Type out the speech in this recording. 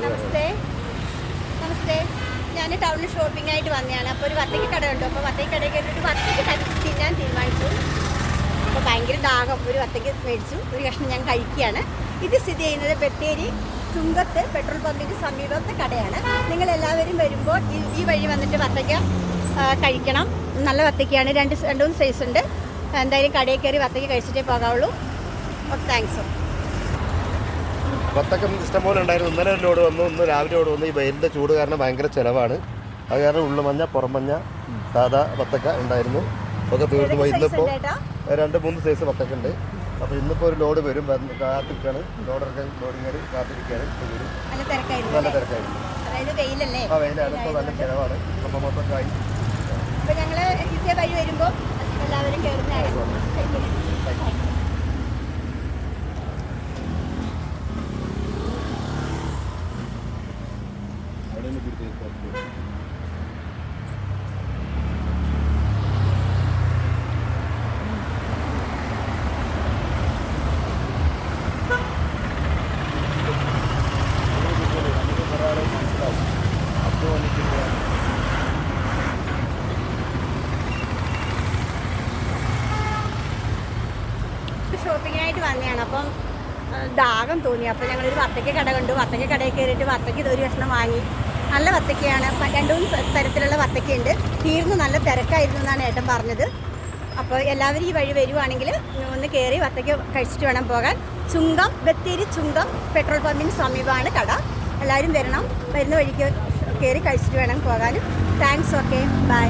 നമസ്തേ നമസ്തേ. ഞാൻ ടൗണിൽ ഷോപ്പിംഗ് ആയിട്ട് വന്നതാണ്. അപ്പോൾ ഒരു വത്തയ്ക്ക് കട ഉണ്ട്. അപ്പോൾ വത്തയ്ക്ക് കടയിൽ കയറിയിട്ട് വത്തയ്ക്ക് തിന്നാൻ തീരുമാനിച്ചു. അപ്പോൾ ഭയങ്കര ദാഹം. ഒരു വത്തയ്ക്ക് മേടിച്ചു. ഒരു കഷ്ണം ഞാൻ കഴിക്കുകയാണ്. ഇത് സ്ഥിതി ചെയ്യുന്നത് ബത്തേരി ചുങ്കത്ത് പെട്രോൾ പമ്പിന് സമീപത്തെ കടയാണ്. നിങ്ങളെല്ലാവരും വരുമ്പോൾ ഈ വഴി വന്നിട്ട് വത്തയ്ക്ക കഴിക്കണം. നല്ല വത്തയ്ക്കയാണ്. രണ്ട് മൂന്ന് സൈസ് ഉണ്ട്. എന്തായാലും കടയിൽ കയറി വത്തയ്ക്ക് കഴിച്ചിട്ടേ പോകാവുള്ളൂ. Okay, thanks. വത്തക്കം ഇഷ്ടംപോലെ ഉണ്ടായിരുന്നു. ഇന്നലെ ഒരു ലോഡ് വന്നു, ഇന്ന് രാവിലെ ലോഡ് വന്നു. ഈ വെയിലിൻ്റെ ചൂട് കാരണം ഭയങ്കര ചിലവാണ്. അത് കാരണം ഉള്ളുമഞ്ഞ പുറമഞ്ഞ സാധാ വത്തക്ക ഉണ്ടായിരുന്നു. ഒക്കെ തീർന്നു പോയി. ഇന്നിപ്പോൾ 2-3 സൈസ് വത്തക്ക ഉണ്ട്. അപ്പോൾ ഇന്നിപ്പോൾ ഒരു ലോഡ് വരും. കാത്തിരിക്കുകയാണ്. ലോഡിറക്കാൻ ലോഡിങ്ങർ കാത്തിരിക്കുകയാണ്. വരും. നല്ല തിരക്കായിരുന്നു. ആ വെയിലാണ്. ഇപ്പോൾ നല്ല ചിലവാണ്. അപ്പോൾ മൊത്തക്കായി അപ്പോൾ ഞങ്ങൾ ഇതേ വഴി വരുമ്പോൾ എല്ലാവരും കയറുന്നതായിരുന്നു. ഷോപ്പിങ്ങിനായിട്ട് വന്നതാണ്. അപ്പം ദാഹം തോന്നി. അപ്പോൾ ഞങ്ങളൊരു വത്തയ്ക്ക കട കണ്ടു. വത്തയ്ക്ക കടയിൽ കയറിയിട്ട് വത്തയ്ക്ക് ഒരു കഷ്ണം വാങ്ങി. നല്ല വത്തയ്ക്കയാണ്. 2-3 തരത്തിലുള്ള വത്തയ്ക്കയുണ്ട്. തീർന്നു. നല്ല തിരക്കായിരുന്നു എന്നാണ് ഏട്ടൻ പറഞ്ഞത്. അപ്പോൾ എല്ലാവരും ഈ വഴി വരുവാണെങ്കിൽ ഒന്ന് കയറി വത്തയ്ക്ക കഴിച്ചിട്ട് വേണം പോകാൻ. ചുങ്കം, ബത്തേരി ചുങ്കം പെട്രോൾ പമ്പിന് സമീപമാണ് കട. എല്ലാവരും വരണം. വരുന്ന വഴിക്ക് കയറി കഴിച്ചിട്ട് വേണം പോകാനും. താങ്ക്സ്. Okay, by.